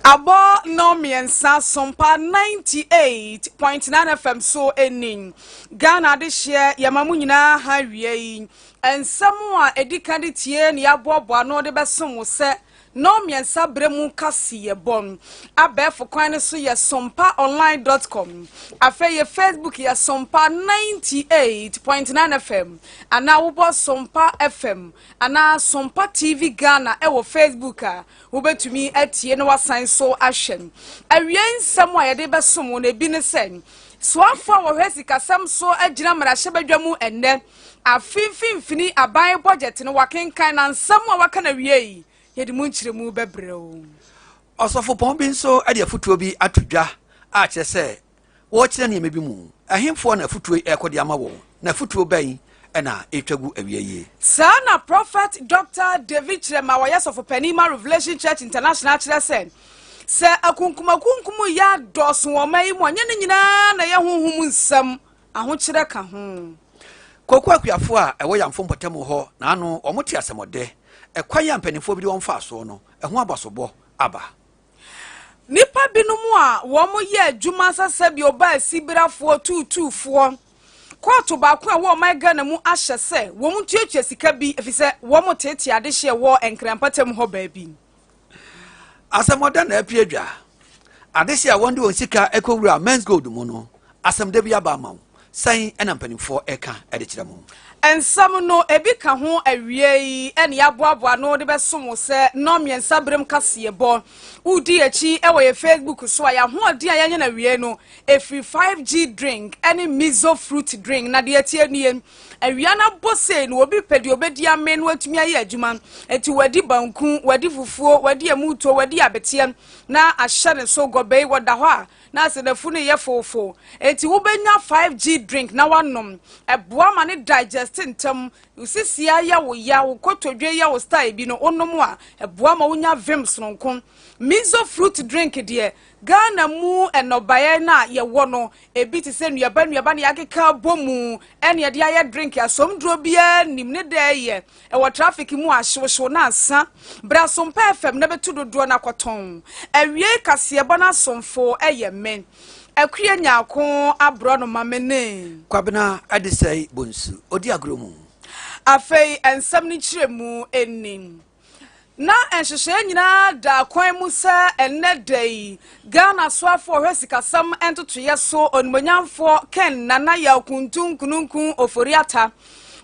Abo no miensa Sompa 98.9 FM so enin Ghana de share yamamu nyina ha wie ensam a edika de tie ne aboabo no de besom wo se no miensa bremu kase ye bon abefo kwan ne so ye sompaonline.com afa ye Facebook ye Sompa 98.9 FM ana wo bo Sompa FM ana Sompa TV Ghana e wo Facebook a wo betumi atie no wasan so ahwen awien nsam a ye de besom wo ne bi ne sen so afa wo hwesika sam so agina mara hyebadwamu enne afinfinfini aban budget no wakenkan na nsam a waka na wie yedi munchiremu bebreo osofo pon bi nso ade afutuo bi atodwa a kye se wo kire ne mebi mu ahemfo na afutuo ekode ama wo na afutuo ban na etwagu awieye sana prophet Dr. David Chirema wa yesofo Penima Revelation Church International kire se akunkumakunkumu ya doso wo mai mu anye ne nyina na ye honhum nsam aho kire ka ho kokwa akuafo a ewo yamfo mpotemu ho na ano omote asemode ekwan ya mpanifo bi de wonfa so no eho abasobo aba nipa binumu a wo mo ye adwuma sasa bi oba sibirafo tutufo koto ba ko a wo my Ghana mu ahye se wo mu tuatua sika bi efise wo mo tete ade hye wo enkrampatem ho ba bi asemode na apiedwa ade hye a wonde won sika ekowura men's gold mu no asemde bi aba ma san ena mpanifo eka ede kire mu ensam no ebi ka ho awie ene yaboaboa no de besom se no miensa brem kase bo udi echi e wo ye Facebook so ya ho ade a yanye na wie no efi 5G drink ene mizo fruit drink na de etie nie awia na bose no obi pedi obedi ame no atumi aye adwuma eti wadi banku wadi fufuo wadi amuto wadi abetie na ahye ne so gobei woda ho a na se na funu ye fofo eti wo benya 5G drink na wanom eboa ma ne digest ntem usisia ya wo ya wo kotodwe ya wo style bi no onom a eboa ma wonya vim sonkon mizo fruit drink de Ghana mu enobaye na ye wo no ebi ti se nuaba na yakeka bomu ene ye de aye drink asomdro bia nimne de ye e wo traffic mu ahwehwo na asa bra Sompa FM na betu dodo na kwaton awie kase bo na somfo eye men akua nyako abro no mamene kwabena adesai bonsu odi agromu afei ensam ni kiremu enim na enhwehwe nyina da kwan mu sa enne dai Ghana soafo hwesikasam entotoye so onmonyamfo ken nana ya kuntun kununkun oforiata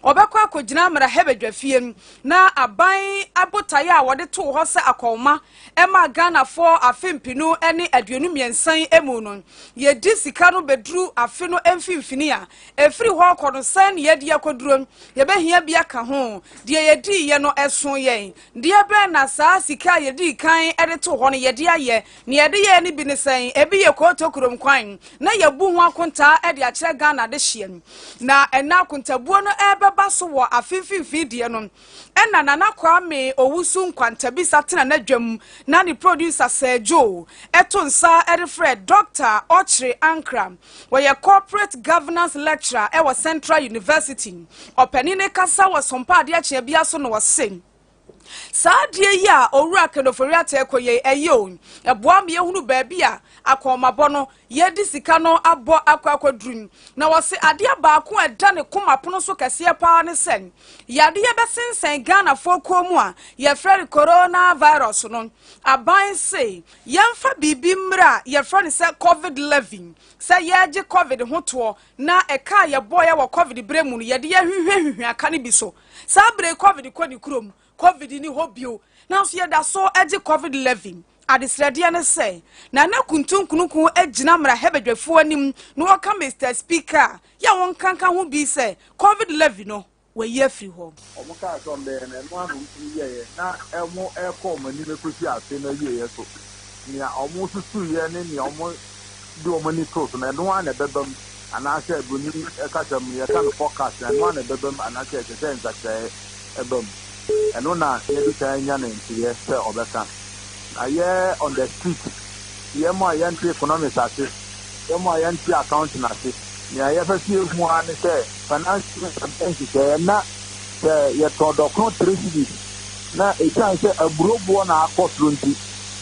obekwa akogina mara hebedwafiem na aban abotaye a wode to ho se akoma ema Ghana fo afempinu ene aduonu miensan emu no ye di sika no bedru afe no emfimfini a efiri ho kono san ye di akoduro ye behia bia ka ho de ye di ye no eson ye de be na saa sika ye di kan ede to ho no ye de aye ne ye de ye ne bi ne san ebi ye koto kurom kwan na ye bu ho akonta ede a kire Ghana de hye na ena akontabuo no ebe baso wo afimfimfi de no ena nana kwame owusu nkwanta bi satena na dwam na ni producer Sergio etonsa Fred Dr. Ochre Ankra where corporate governance lecturer e Central University openine kasa wa Sompa de ache bia so no wase saadie ya owura kenoforiata ekoye eyo eboa me hunu ba bia akomabo no ye di sika no abo akwadrum na wose ade abaako eda ne komapono so kase pa ne sen yade ye besensen Ghana foko mu a ye frere corona virus no aban se yemfa bibi mra ye frere se COVID-19 se ye je COVID hoto na eka ye boye wo COVID bremu no ye de ye hwehwehwe aka ne bi so sa bre COVID kwani kurom COVID ni hobio na so yeda so eje COVID-19 adesrede ne say na kuntun kunukun agina mra hebedwafo anim no waka Mr. Speaker ya won kanka ho bi say COVID-19 no we ye free ho omuka so mbe na no anu ye na emo eko mani be kosi ase na ye so nia omu susu ye ne nia omu do omani so na no an bebam ana se boni eka sam ye kan forecast na no an bebam ana se sense ebam eno na ye bi tan nya na ntiye se obeka aye on the street ye mo aye nti economics ase ye mo aye nti accounting ase ni aye fa si hu an se financial campaign se na ye to do ko 3 cities na e chan se aburobo na akosro nti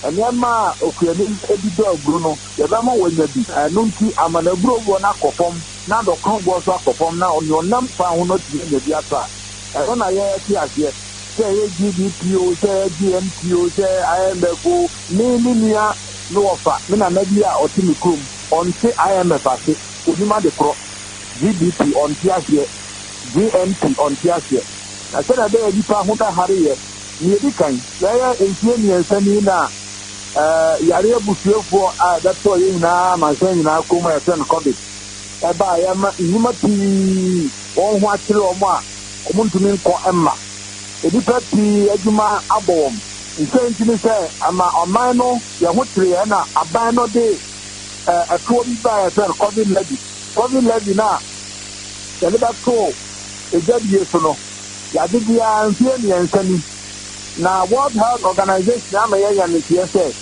Enema okuani edido Bruno yebama wenyabi nunti amana bro na kopom na do kan bo so akopom na onam fa ho no tie nyabi ata e na ye ti ase say GDPO say GMPO say IMF ni no offer me na nabi a otimi krom on say IMF ase onima de kro GDP on ti ase GMP on ti ase na say na be nipa ho da hare ye ni edi kan ya entie ni ensani na yare busuefo a da to yi na mansan na kuma ya san covid e ba ya ma nyima ti won ho akire o mo a omuntumi nko emma edi pati adwuma abom nti ni se ama oman no ya ho tire na aban no de atuo bi ba ya san covid levy na ya le ba to ejadie so no ya de bia ntie ni ensani na World Health Organization ama ya ni say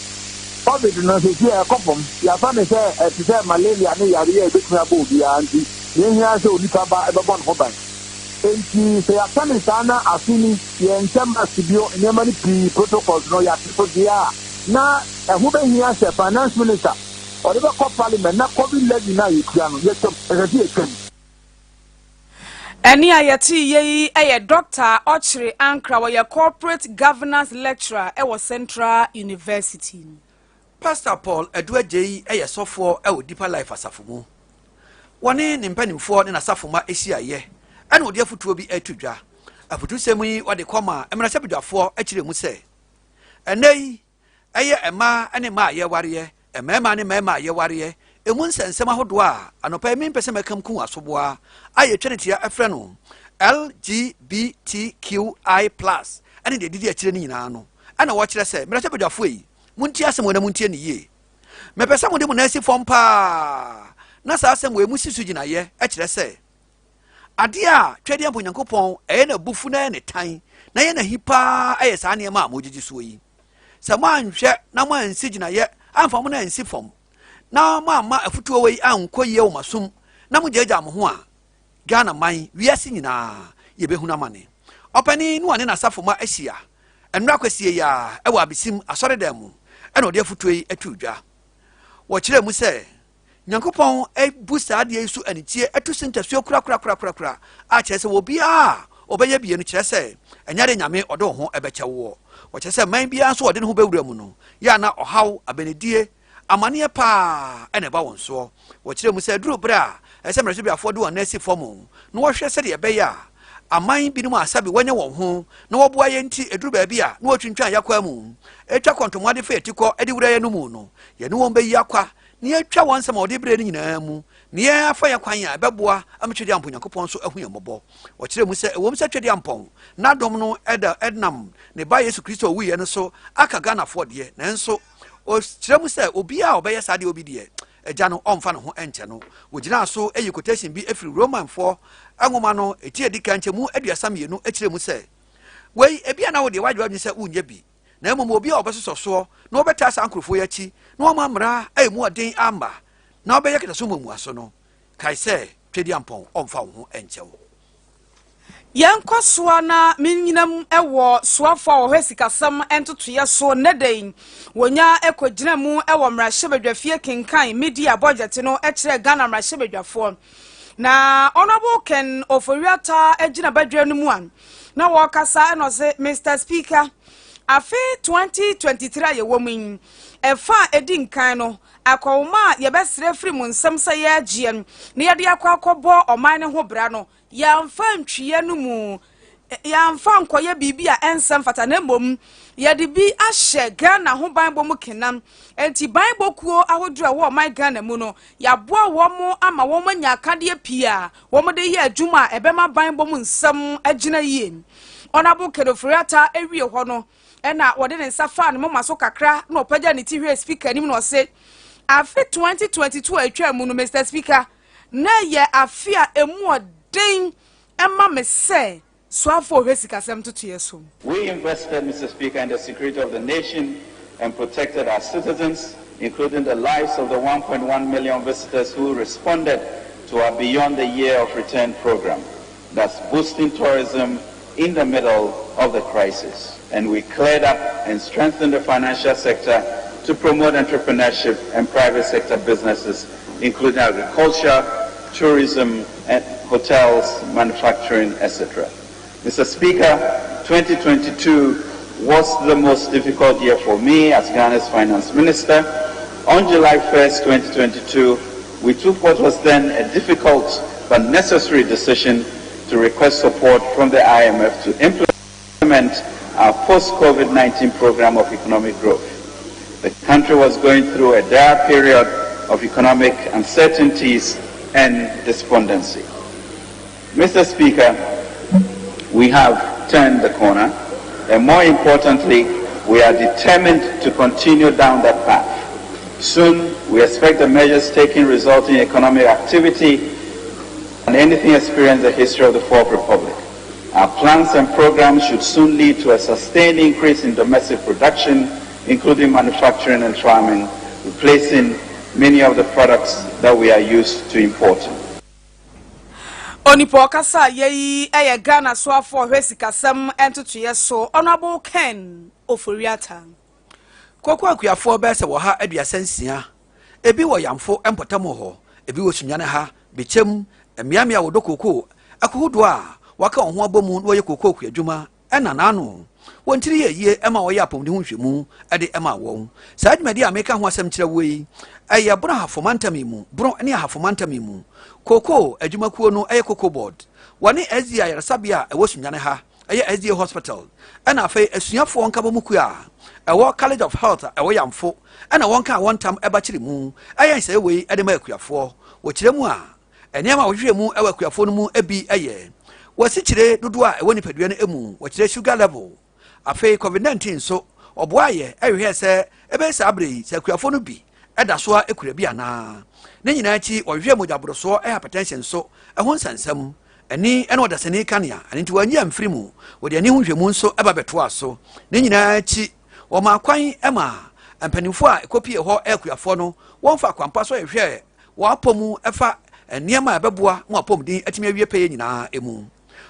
COVID no se see a couple ya fa me say to say malaria ni yare e betumi abo bi anti ye hia say onipa ba e be bon ho ban enti se ya fa me sana asuni ye nchamba sibio nyama ni protocols no ya to dia na e ho be hia say finance minister or the parliament na COVID levy na yekua no ye to e se ekam Eni ayati ye eye Dr. Ochre Ankra wa corporate governance lecturer e Central University. Pastor Paul Edwajei eye sofo e Deeper Life asafumu. Wone ne mpanimfo ne nasafuma ehyiaye. Ene odi afutuo bi atudwa. Afutu semu wode koma emrasha bidwafo akire mu se. Enei eye ema ene ma ye ware emema ne mema ye ware emu nsensem ahodo a anopa emi mpese mekam ku asoboa aye twenitia afre no LGBTQI+ ene de didi akire ni nyina no ana wo kire se mrasha bidwafo yi munti asem wona muntie ne ye mepesa mo de mu na asi fompa na sa asem we mu sisu gina ye akire se ade a twede ampo nyankopon na bufu na ne tan na ye na hipa aye sa ne ma mogigi so yi se mo anhwe na mo ansi gina ye amfa mo na ansi fom na ma afutuo we anko ye wo masum na mo jeja mo ho a Ghana man wiase nyina ye behu na mane opani no ane na safoma ahia enra kwasie ya e wa abisim asore dem mu ena ode afutuo yi atudwa wo kire mu se nyankopon e busa ade yesu anitie atusintaso kura a kire se wo bia obeye bie no kire se enyare nyame ode ho ebeche wo kire se man bia so ode ne ho bewura mu no ya na ohaw abenedie amane pa ene ba wonso wo kire mu se duru bra ese mreso bia afode won na si fomu no wo hwe se de ebeya aman bi no asabi wanya won ho na wo boa ye nti eduru ba bia na wo twintwan yakwa mu etwa kontomade fa etiko edi wura ye no mu no ye no won be yakwa ni etwa won sama odi bre ni nyina mu ni afa yakwan ya beboa amtwede ampon yakopon so ahu yemobɔ wo kire mu se wo mse twede ampon na dom no ednam ne ba Yesu Kristo wu ye no so aka Ghana fo de nanso o kire mu se obi a obeye sade obi de eja no omfa no ho enche no wogina so eyi quotation bi efiri Roman 4 angoma no eti edika nchemu aduasa mienu ekire mu se wei ebia na wo de wadwa bi se unye bi na emu obi a obesoso so na obeta asa ankrofo yachi na o mamra emu odin amba na obeye ketaso mu aso no kai se twedi ampon omfa wo ho enche wo Yankoswa na minyinam ewo soafo ohwesikasam entotoye so neden wonya ekogina mu ewo mrahye kenkan media budget no ekire Ghana mrahye na honorable Ken Oforiata ejina badwa no mu an na wo kasa eno se Mr Speaker afi 2023 ye womin efa edinkan no akoma ye besre firi mu nsem se ye agien na ye de akwakobo oman ne ho bra no ya mfa ntwiye no mu ya mfa nkoye bibia ensem fata na mom ya de bi ahye Ghana ho banbo mu kenam enti banbo kuo ahodura wo my Ghana mu no ya boa wo mo ama wo manya akade pia wo mo de ye adwuma ebema banbo mu nsem agina yie onabo kedofriata ewie ho no ena wode ne nsafa ne mama so kakra na opagya ne ti hwe speaker nim no se afi 2022 atwa mu no Mr Speaker na ye afia emu den emma me say swafo hwesikasem totoye so. We invested, Mr. Speaker, in the security of the nation and protected our citizens, including the lives of the 1.1 million visitors who responded to our Beyond the Year of Return program. That's boosting tourism, in the middle of the crisis. And we cleared up and strengthened the financial sector to promote entrepreneurship and private sector businesses, including agriculture, tourism, and hotels, manufacturing, etc. Mr. Speaker, 2022 was the most difficult year for me as Ghana's finance minister. On July 1st, 2022, we took what was then a difficult but necessary decision to request support from the IMF to implement our post-COVID-19 program of economic growth. The country was going through a dire period of economic uncertainties and despondency. Mr. Speaker, we have turned the corner, and more importantly, we are determined to continue down that path. Soon, we expect the measures taken resulting in economic activity and anything experienced in the history of the Fourth Republic. Our plans and programs should soon lead to a sustained increase in domestic production, including manufacturing and farming, replacing many of the products that we are used to importing. Onipo kasa yeyi eye Ghana so afọ hwesikasem entutu yeso Honorable Ken Oforiata. Koko akuafo be se wo ha aduasansia. Ebi wo yamfo empotamo ho, ebi wo Sunyani ha, bechem emiamia wo dokoko akohudo a waka ho abomu wo ye koko akuadwuma ena nanu. Wontiri ye ema wo ye apomde ho hwemu ede ema wo. Sa adwumadi ameka ho asem kire wo yi. Eye bro hafomantamimu, bro ne hafomantamimu. Koko adwumakuo no eye koko board. Wane Azia yarsabia ewo Sunyani ha, eye Azia hospital. Ena afei asuafo nkabomuku a ewo College of Health ewo yamfo. Ena wonka wontam eba kire mu. Eye nse we ede ma akuafo. Wo kire mu a enema wo hwemu ewa akuafo no mu ebi eye. Wasi kire dodo a ewo nipadua no emu, wo kire sugar level. Afei COVID-19 so oboaye ehwe se ebe sa abrei se akuafo no bi eda so ekura bi ana ne nyina chi ohwe mojaboro so hypertension so ehon sansam ani ene odasani kanea ani nti wanyi amfiri mu wodi ani hunhwemu nso eba beto aso ne nyina chi wo ma kwan ema ampanifo a ekopie ho akuafo no wonfa kwampa so ehwe wo apomu efa eniema ebeboa mo apomdin atimi awie peye nyina emu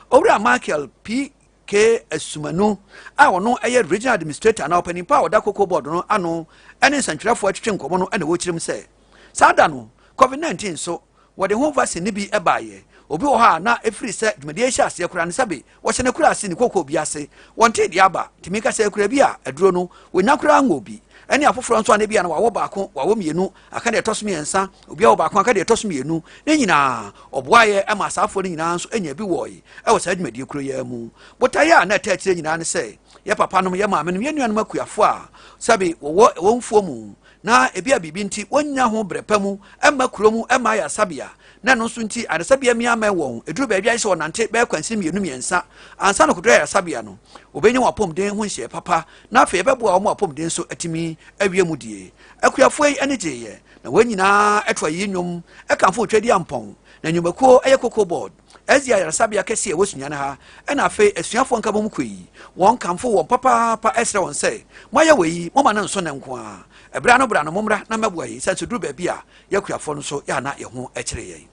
owura Michael P K Esumanu a wono eye regional administrator na opening power da koko board no ano ene nsantwerefo atwetwe nkomo no ene wo kirim se sada no COVID-19 so wo de ho vaccine bi ebaye obi wo ha na efiri se dwumadi ehia ase kura ne sabe wo hye ne kura ase ne koko bi ase wonte de aba timika se kura bi a aduro no wo nya kura ngobi ene afoforo nso ane bia na wawo baako wawo mienu aka de tosom yensa obi awo baako aka de tosom mienu ne nyina oboaye ema asafo ne nyina nso enya bi woyi e wo sa dwumadi kuro ya mu botaya na ta kire nyina ne se ye papa no ye maame no ye nuanu akuafo a sabe wo mfuo mu na ebi abibi nti wonya ho brepamu ema kuromu ema ya sabia na no nso nti adesabia mi ama won eduru ba bia se wonante be kwansi mienu miensa ansa no kodo ya sabia no obenya wapomden ho nhye papa na afa ebebo a wo apomden so atimi awie mu die akuafo yi ene gye na wanyina etwa yi nwom ekamfo twadi ampon na nyumakuo eye koko board Azia yarsabia kese ewo Sunyani ha ena afa asuafo nkabom koi won kamfo won papa esre won se moya weyi moma na nso ne nko a ebra no momra na meboa yi se duru ba bia yakuafo no so ya na ye ho ekire ye.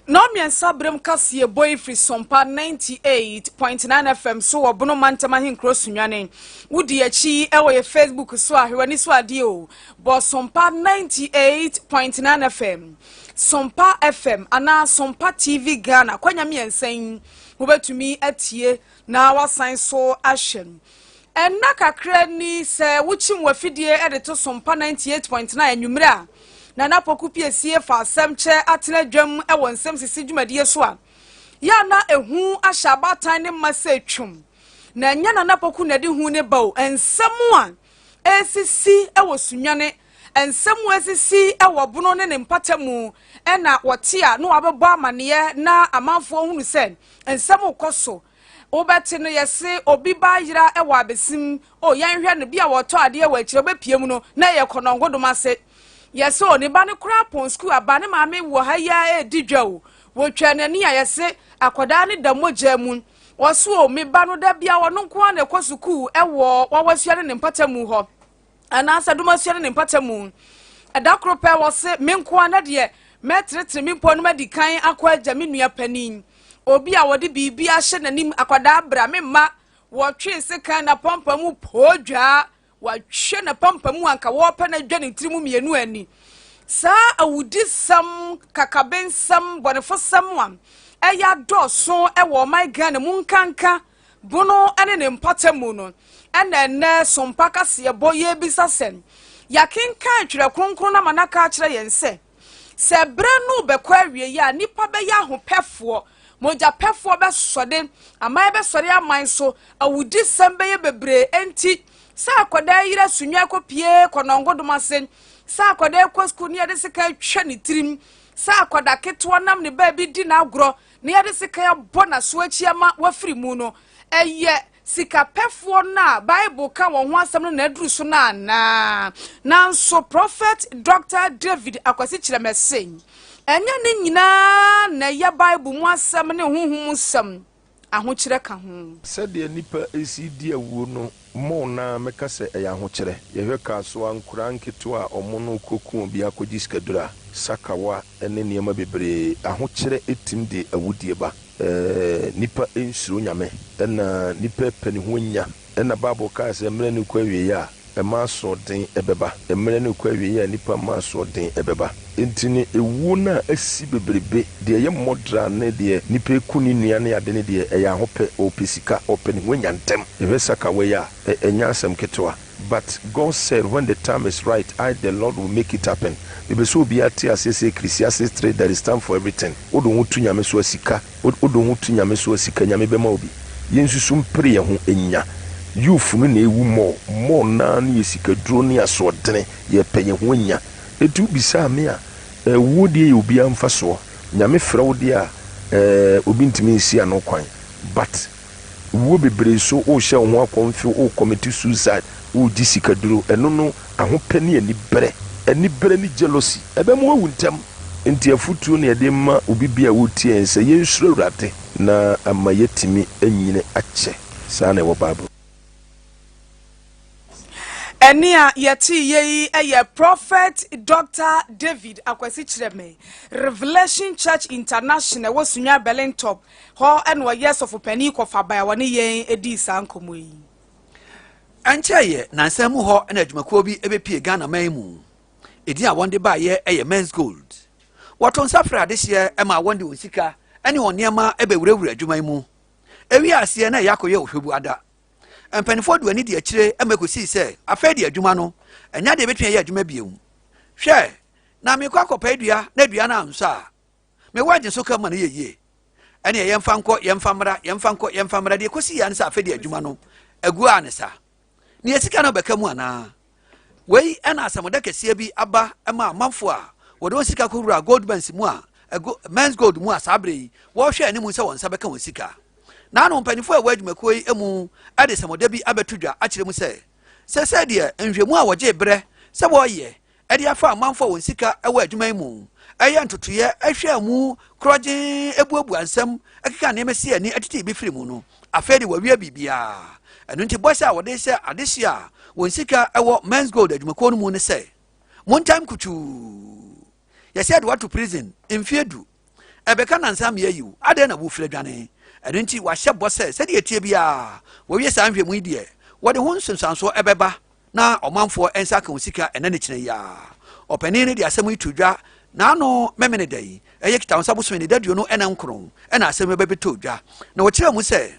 No miensa brem kase boy free Sompa 98.9 FM so obono mantama hinkro Sunyani wudi achi ewo ye Facebook so ahwani so ade o bo Sompa 98.9 FM Sompa FM ana Sompa TV Ghana kwanya miensan wobetumi atie na wasan so ahwem enna kakra ni se wuchim wafidie edito Sompa 98.9 anwumra na napoku piesie fa asemche atena dwam e wonsem sisi dwumadie so a ya na ehu ahyabatan ne masa twum na nya na napoku na de hu ne bawo ensemu a esisi e wo Sunyani ensemu esisi e wo bono ne mpatamu e na wote a no abebo amane na amanfo hunu se ensemu koso obete no yese obi ba yira e wo abesim o yanhwe no bia woto ade e wo akire obepiem no na ye konongodumase yes o ne ba ne kura pon school aba ne maame wo ha ya edidwa o wo twanani a yese akoda ne da moja mu woso o me ba no da bia wono nko na ekɔ school e wo wawasua ne mpatamu ho ana asadumasua ne mpatamu adakro pe wo se me nko na de metretre me mpo no madikan akɔ agya me nua panin obi a wode bibi ahye nanim akwada bra memma wo twe sika na pompa mu podwa wa hwe na pompa mu anka wo pa na dwa ne tirimu mienu ani sa awudi sam kakabensam bonefosam wam eya doso ewo my Ghana mu nkanka bono ene ne mpatamu no ene Sompa kase boye bisasem yakenkan twere kronkron na manaka kire yense se bre no bekọ awie ya nipa be ya hopefo moja pefo be sode amai be sode aman so awudi sam be ye bebre enti sa akoda yire sunwa kopie konongodoma sen sa akoda ekosku ne yede sika twa ne tirim sa akoda ketwo nam ne ba bi di na agro ne yede sika ya bona so achiama wafiri mu no eye sika pefo na Bible ka won ho asem no na aduru so na nanso prophet Dr. David akwasi kire mesen enya ne nyina na ya Bible mu asem ne honhom sam aho kire ka ho sede nipa esi di awuo no mo na meka se eya ho kire ye hwe ka so ankura nketo a omo no koku obi akoji skadura sakawa ene niema bebre aho kire etim de awudie ba nipa ensuro nyame ena nipa pani ho nya ena Bible ka se mre ne kwa wie ya ema so den ebeba mre ne kwa wie ya nipa ma so den ebeba entini ewu na asi bebrebe de ye modra ne de nipa kuni nua ne ade ne de eya hope opesika openi ho nya ntem ehwesaka we ya enya asem ketwa. But God said, when the time is right, I, the Lord, will make it happen. Ebe so be at Ecclesiastes 3, there is time for everything. Odo hutu nyame so asika, odo hutu nyame so asika nyame bema obi. Yensusum pre ye ho enya. Youth no na ewu mo na na yesika duro ne asodene ye penye ho enya. Etu bisa me a wodi ye obi amfa so. Nyame frɛ wodi a obi ntimi nsi ano kwan. But wo bebre so o hye ho akonfi o commit suicide o disika duro eno no ahopani ani bere ni jealousy ebe mo wuntem enti afutuo ne de ma obi bia wo tie ense yensuro urate na amayetimi anyine ache sa na wo Bible Enia yeti ye eye prophet Dr. David akwasi kireme Revelation Church International wo Sunya Berlin top ho enwo yes of pani kofa ba woni yen edi sankomo yi ancheye nansam ho na adwumakuo bi ebepie Ghana maimu edi a wonde ba ye eye men's gold wato nsafra adehye ema wonde wonsika ene onema ebewurawura adwumaimu ewi ase na yakoye ohwebu ada empanifo do ani de akire amakosi se afedi adwuma no enya de betwe ye adwuma biemu hwe na me kwa kopa adua na adua na anso a me waje so kama na yeye ene yemfa mra de kosi ya nsa afedi adwuma no agu anesa ne yesika no beka mu ana wei ena asamoda kese bi aba ema amanfo a wodo sika kowura gold bands mu a men's gold mu a sabre wo hwe ani mu se wonsa beka wonsika na no mpanifo a wadwumakuo yi emu ade samoda bi abetudwa akire mu se de nhwemu a woje bre se wo ye ade afa amanfo wonsika ewa adwuma mu eye ntotoye ahwe mu kroje ebuabu ansam akika na emesi ani atiti bi firi mu no afedi wawie bibia enu nti bosa a wode se adehye a wonsika ewo men's gold adwumakuo no mu ne se montime kutu ye said what to prison infiedu ebeka nansam ye yiwu ade na bu firadwane enu nti wahye bose se de etie bia wawie sa nhwemu yi de wode ho nsonsanso ebeba na omanfo ensa ka wonsika enane kine ya opani ne de asem itudwa na no memene dai eye kita wonsa bosome ne daduo no ena nkron ena asem ebebeto dwa na wo kire mu se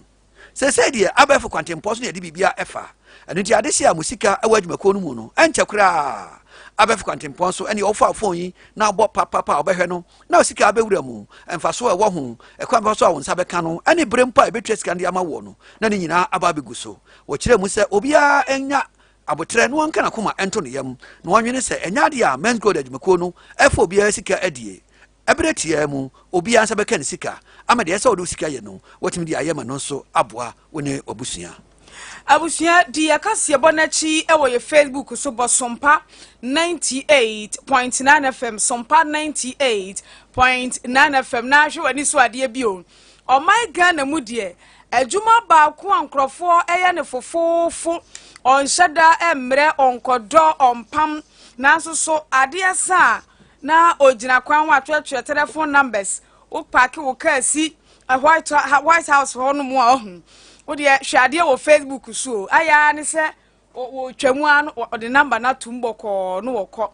de abefo kwantempo so ne de bibia efa enu nti ade sia musika awadwumako no mu no enche kura abefo kwantempo so ene ofa afon yi na abo papa obehwe no na osika abewura mu emfa so ewo ho ekwa so a wonsa beka no ene brempa ebetwa sika ndi ama wo no na ne nyina aba beguso wo kire mu se obia enya abotre no anka na koma ento ne yam na wonwene se enya de a men's gold adwumako no efo obia sika adie ebretia mu obia nsa beka ne sika ama de esa odo sika ye no watimi de ayema no so aboa woni obusua abusia di akase bonachi ewo ye Facebook so bo Sompa 98.9 FM Sompa 98.9 FM na hwe wani so ade bio o my Ghana mu de adwuma ba ko ankrofo eye ne fofofo on shada emre onkodo ompam na so ade asa na ogina kwan wa twetwe telephone numbers o pack wo kasi White House for no more. What the shadia or Facebook so. Aya ni se o twemu or the number na tumbo ko no ko.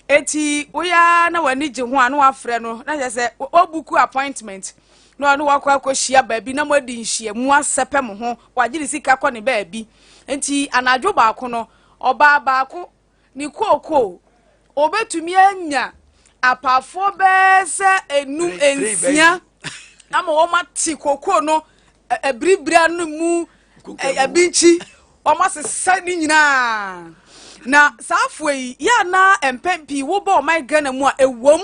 Eti oya na wani je ho anu afre no na je se o buku appointment. No anu wakwa shia baabi na modi nhia mu asepe mo ho wagiri sika ko ne baabi. Enti anadwo baako no oba baako ni koko obetumi anya apafo be se enum ensia ama wo mati koko no ebribra no mu abinchi wo masesa ni nyina na saafo yi ya na empempi wo ba o my Ghana mu a ewom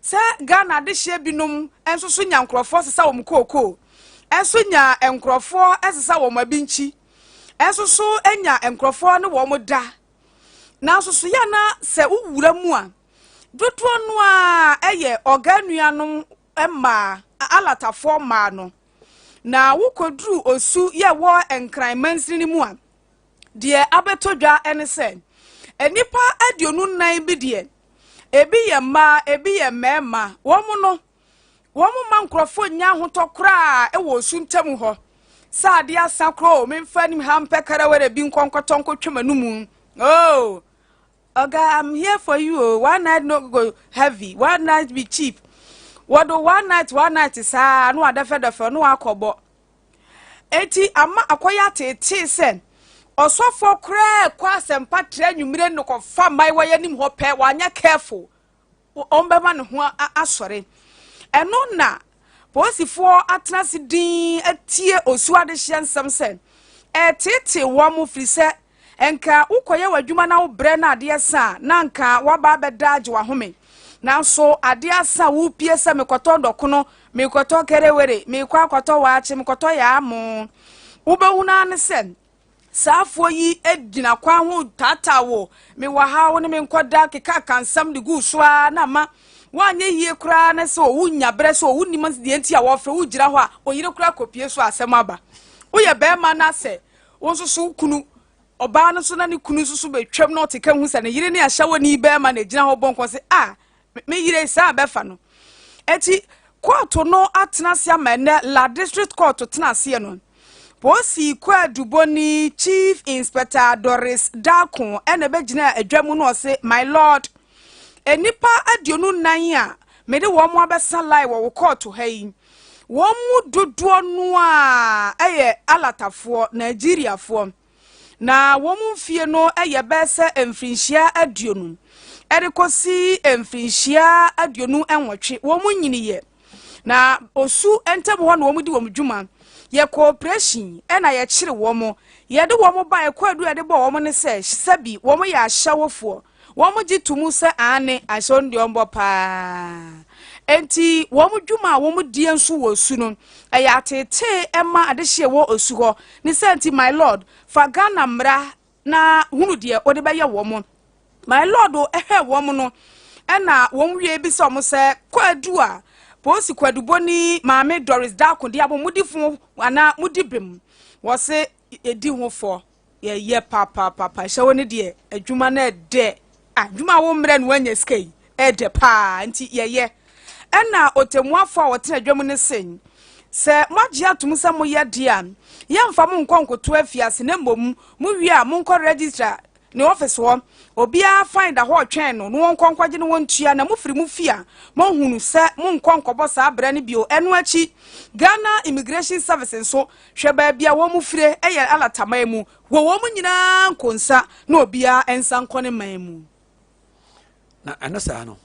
se Ghana de hye binom enso so nya nkrofo sesa wo mkoko enso nya enkrofo esesa wo mabinchi enso so enya enkrofo ne wo da na so so ya na se uwura mu a dodo no a eye organuanom emma alatafo ma no na wukodru osu ye wo enkran mansini mu a de abetodwa ene se enipa aduonu nan bi de ebi ye ma ebi ye mema wo mu ma nkrofo nya hotokra e wo osu ntam ho sa de asakro memfa nim hampekara were bi nkonkotonko twemanumu oh Oga, I'm here for you. One night no go heavy, one night be cheap. What do one night is no other feather for no akobo. Eti ama akoya te sen. Oso for cray quas and patre you mire no confirm my way any hope one ya careful. Ombeman who are sorry. And no na Possi for atlas din a tear or swadishan some sen. Tete wamu frise. Enka ukoye wadwuma na wo bre na ade asa na nka waba bedaje wa home na so ade asa wo pie se mekoto dokono mekoto kerewere mekwa akoto waache mekoto ya amu ubehuna ne sen saafo yi edina kwa ho tata wo me wa ha wo ne me nkoda keka kansam de gu so na ma wanye hie kura ne se wo nya bre so wo nimas de enti a wo fre wo gira ho a oyire kura kopie so asem aba wo ye be ma na se wo so so kunu oba no so na ne kunu so betwam na oteka hu se ne yire ne ahyawo ni be ma na gina ho bonko se me yire sa be fa no eti court no atena sia mene la district court tena sia no posi kwa duboni chief inspector Doris Dakon ene be gina adwamu no se my lord enipa adionu nan a me de wo mo abesa lai wo court ha yi wo mu dodo no a eye alatafo Nigeria fo na womu fie no eye bese emfrinhia aduonu erekosi emfrinhia aduonu enwotwe womu nyiniye na osu entem ho na womu di womu dwuma ye cooperation ena ye kire womu ye de womu ba ye kwadu ye de bo womu ne se sabi womu ya hyawofo womu gitumu se ane asondi ombo pa enti womu dwuma womu die nso wo su no eya tete ema adehye wo osu ho ni senti my lord fagana mra na hunu de ode be ye womu my lord o womu no ena womu wie bi se omo se kwadu a posi kwadu boni maame Doris Dakon de abo mudifo ana mudibem wo se edi ho fo ye papa hyewo ne de adwuma na de adwuma wo mra no anya skai ede pa nti ye ena otemuafo a wotena adwamu ne sen se mogie atum se mo ye dia ye mfa mo nkonkoto afiase ne mbom mo wi a mo nko register ne office ho obia find a ho twen no no nkonkwaje ne wontua na mo firi mo fia mo hunu se mo nkonkobo sa abra ne bio eno achi Ghana Immigration Service so hwe ba bia wo mo fire eye alatama mu wo mo nyina nkonsa na obia ensa nkone man mu na anasa no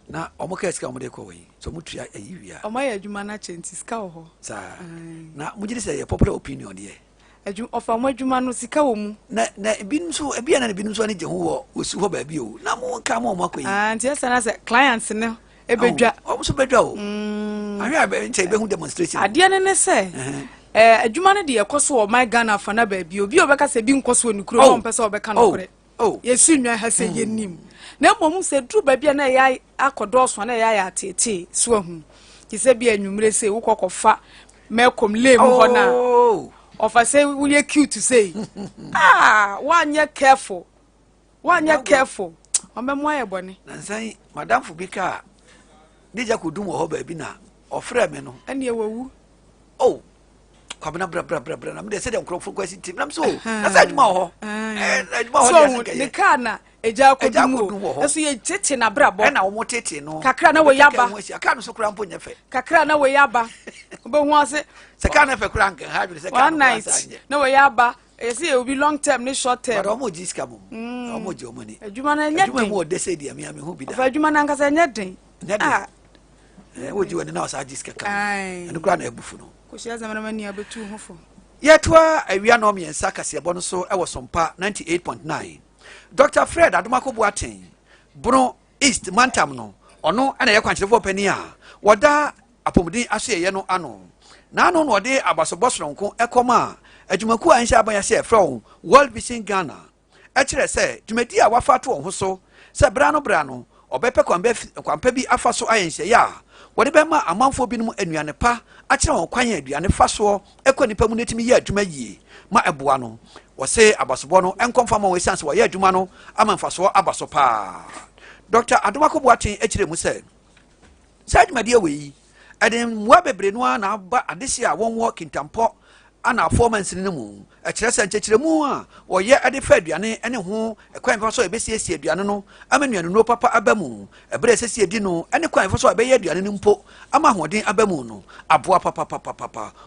na omoka sika omode ko we so mutua ayiwia omaya adwuma na chenti sika ho sa na mujiri say popular opinion de adwuma ofa mo adwuma no sika wo mu na binum so ebia na binum so ne je ho wo osu ho ba bi o na mo ka mo makoyi nti esa na say clients ne ebedwa o so bedwa o ahwe abe nche be hu demonstration ade ne say adwuma ne de yekoso o my Ghana fa na ba bi obi obeka say bi nkoso ni kuro no mpesa obeka no kore yesu nwa ha say yenim na mmom se dru ba bia na ya akodoso na ya tete so hu ki se bia nwumre se wo kokofa mekom lem ho na ofa say we cute say one ye careful omemo aye bone na nsan madam fubika deja kodum ho ba bi na ɔfrɛ me no ɛne ɛwɔwu oh kwabena bra na me de sɛ de nkrofo kwasi tim na me so na sɛ adwuma wɔ hɔ adwuma wɔ so ne car na ɛgya akɔdu mu ɛso yɛ tete na brabɔ ɛna wɔn tete no kakra na wɔyɛ aba car no so kura mpo nyɛ fɛ kakra na wɔyɛ aba wobɛhu ase sɛ car no fɛ kura nka ha dwere sɛ car one night na wɔyɛ aba ɛsɛ yɛ obi long term ne short term but ɔmo gyi sika mo ɔmo gyi ɔmo ni adwuma na nyɛ den adwuma mu ɔde sɛ deɛ me ho bi da ɔfa adwuma na nkasa nyɛ den wogyi wɔ ne na ɔsa gyi sika ka ɛno kura na abufu no kɔhyia zamana ni abɛtu ho fo yɛtoa awia na ɔmiɛnsa kaseɛbɔ no so ɛwɔ Sompa 98.9 Dr. Fred Adomako Boateng Bruno East Mantam no ɔno ɛna yɛ kwankyerɛfoɔ pani a wɔda apɔmuden asoɛyɛ no ano na ano no ɔde abasobɔ soronko ɛkɔm a adwumaku a nhyɛ aban yɛsɛ ɛfrɛ wɔn World Vision Ghana ɛkyerɛ sɛ dwumadi a wafa to wɔn ho so sɛ bra no ɔbɛpɛ kwampa bi afa so ayɛ nhyɛyɛ a wɔde bɛma amanfoɔ binom anuane pa akyerɛ wɔn kwan aduane fa soɔ ɛkɔ nipa mu netimi yɛ adwuma yie ma ɛboa no wɔse abasobɔ no ɛnkɔmfa ma wɔn esan sɛ wɔyɛ adwuma no ama mfasoɔ aba so paa Dr. Adomako Boateng akyerɛ mu sɛ adwumadi awɔ yi ɛde mmoa bebree no a na aba adehye a wɔn wɔ kintampɔ ana performance no mu ɛkyerɛ sɛ nkyɛkyerɛmu a wɔyɛ ɛde fa aduane ɛne ho ɛkwan fa so ɛbɛsiesie aduane no ama nnuane no papa aba mu ɛberɛ ɛsɛsie edi no ɛne kwan fa so ɛbɛyɛ aduane no mpo ama ahoɔden aba mu no aboa papa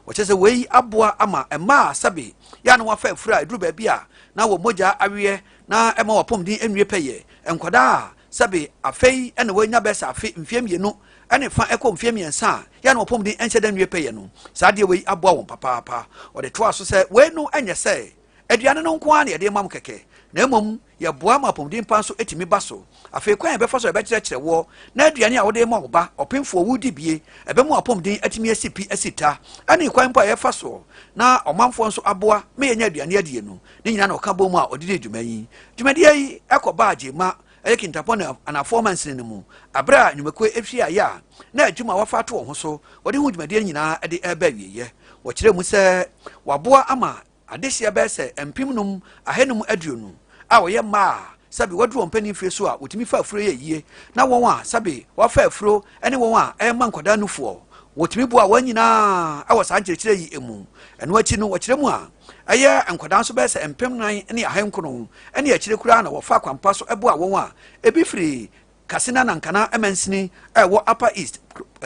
wɔkyerɛ sɛ wei aboa ama ɛma a sabe yɛ no wafa afuru a ɛduru baabi a na wɔ mogya aweɛ na ɛma wɔpɔmden anwie pɛyɛ nkwadaa a sabe afei ɛna wɔanya bɛsɛ afe mfeɛ mmienu ɛne fa ɛkɔ mfeɛ mmiɛnsa a yɛ na wɔpɔmden ɛnhyɛ da nwie pɛyɛ no saa deɛ wei aboa wɔn papaapa ɔde toa so sɛ wei no ɛnyɛ sɛ aduane no nko ara na yɛde ma mo kɛkɛ na mmom yɛboa ma apɔmuden pa nso ɛtumi ba so afei kwan yɛbɛfa so yɛbɛkyerɛkyerɛ wɔ na aduane a wɔde ma wo ba ɔpemfoɔ wodi bie ɛbɛmu apɔmuden atumi asi pi asi ta ɛne kwan mpo a yɛfa soɔ na ɔmanfoɔ nso aboa ma yɛnya aduane adie no ne nyinaa na ɔka bɔ mu a ɔde di dwuma yi dwumadeɛ yi ɛkɔ baa gyema ɛyɛ kintapɔ na performance no mu abra nnwumakuo efiri ayɛ a na adwuma wafa to wɔn ho so wɔde ho dwumadeɛ nyinaa ɛde ɛba wieyɛ wɔkyerɛ mu sɛ waboa ama adehyeɛ bɛyɛ sɛ mpem nom ahanum aduonu a wɔyɛ mmaa sabi wɔduru wɔn mpanin fie so a wɔtumi fa afuro yɛ yie na wɔn a sabi wɔfa afuro ɛne wɔn a ɛma nkwadaa nufoɔ wɔtumi boa wɔn nyinaa ɛwɔ saa nkyerɛkyerɛ yi emu ɛno akyi no wɔkyerɛ mu a ɛyɛ nkwadaa nso bɛyɛ sɛ mpem nan ne ahankono ɛne akyire koraa na wɔfa kwampa so ɛboa wɔn a ebi firi kasina nankana ɛmansini ɛwɔ upper east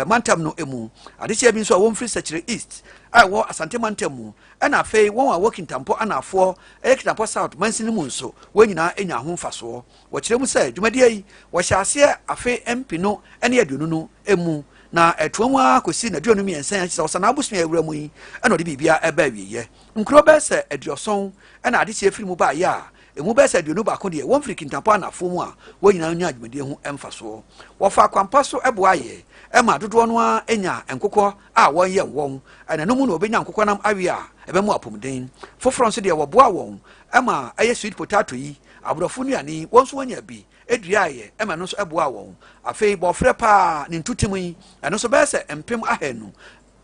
mantam no emu adehyɛ bi nso a wɔn firi sɛkyerɛ east ɛwɔ asante mantam mu ɛna afei wɔn a wɔ kintampɔ anafoɔ ɛyɛ kintampɔ south mansini mu nso wɔn nyinaa anya ho mfasoɔ wɔkyerɛ mu sɛ dwumadie yi wɔhyɛ aseɛ afei mp no ɛne aduonu no emu na ɛtoa mu a kɔsi na aduonu mmiɛnsa sɛ ɔsa na abosua awura mu yi ɛna ɔde biribia ɛba awieyɛ nkuro bɛɛ sɛ aduɔson ɛna adehyɛ firi mu baayɛ a emu bɛɛ sɛ aduonu baako deɛ wɔn firi kintampɔ anafoɔ mu a wɔn nyinaa nya adwumadie ho mfasoɔ wɔfa akwampa so ɛboa yɛ ɛma dodoɔ no a anya nkokɔ a wɔnyɛ wɔn ɛna no mu na obɛnya nkokɔ nam awie a ɛbɛmu apɔmuden foforɔ nso deɛ wɔboa wɔn ɛma ɛyɛ sweet potato yi aborɔfo nnuane wɔn nso wɔnya bi eduayɛ ɛma no nso ɛboa wɔn afei bɔfrɛ paa ne ntutum yi ɛno nso bɛyɛ sɛ mpem ahanu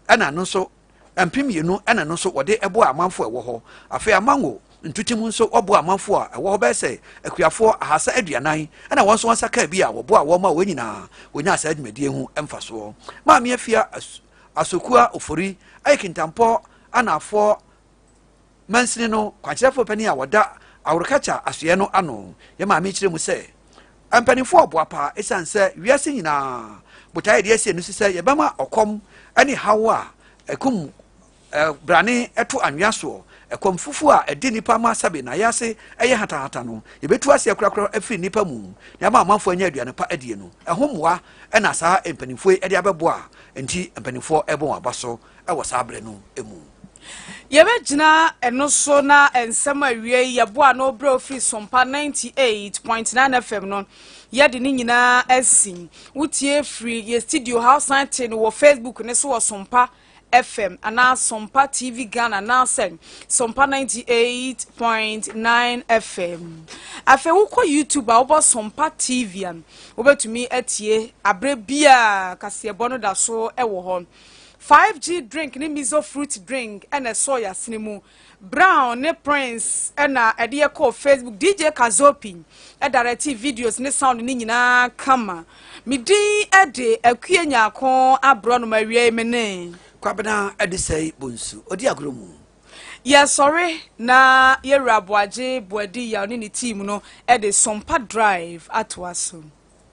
ɛna no nso mpem mmienu ɛna no nso wɔde ɛboa amanfo ɛwɔ hɔ afei amango ntutum nso ɔboa amanfo a ɛwɔ hɔ bɛyɛ sɛ akuafoɔ ahasa aduanan ɛna wɔn nso wɔn nsa kaa bi a wɔboa wɔn ma wɔn nyinaa wɔnya saa dwumadie ho mfasoɔ maame afia asokua ofori ɛyɛ kintampɔ anafoɔ mansini no kwankyerɛfoɔ panin a wɔda awurakacha asoɛ no ano yɛ maame kyerɛ mu sɛ mpanimfoɔ ɔboa paa ɛsiane sɛ wiase nyinaa botaeɛ deɛ ɛsɛ no si sɛ yɛbɛma ɔkɔm ɛne haw a ɛkum brane ɛto anwea soɔ ɛkɔm fufuo a ɛdi nipa ma sabe na yɛase ɛyɛ hatahata no yɛbɛtu aseɛ korakora afiri nipa mu na ama amanfoɔ anya aduane pa adie no ɛho mmoa ɛna saa mpanimfoɔ yi ɛde abɛboa nti mpanimfoɔ ɛbɔ wɔn aba so ɛwɔ saa berɛ no emu yɛbɛgyina ɛno so na nsɛm awie yɛboa no brɛ ofiri Sompa 98.9 FM no yɛde ne nyinaa asi wotie firi yɛ studio house 90 no wɔ Facebook ne so wɔ Sompa FM ana Sompa TV Ghana na sɛ Sompa 98.9 FM afei wokɔ YouTube a wobɔ Sompa TV an wobɛtumi atie abrɛ bia kaseɛbɔ no da so ɛwɔ hɔ 5G drink ne miso fruit drink ene soya sinemu brown ne prince ena ede call Facebook DJ Kazopi e direct videos ne sound ni nyina kama midi ede akue nyako abro no mawie mene kwabena ede sei bonsu odi agromu yes sorry na ye raboaje boadi ya ni team no ede Sompa drive atwaso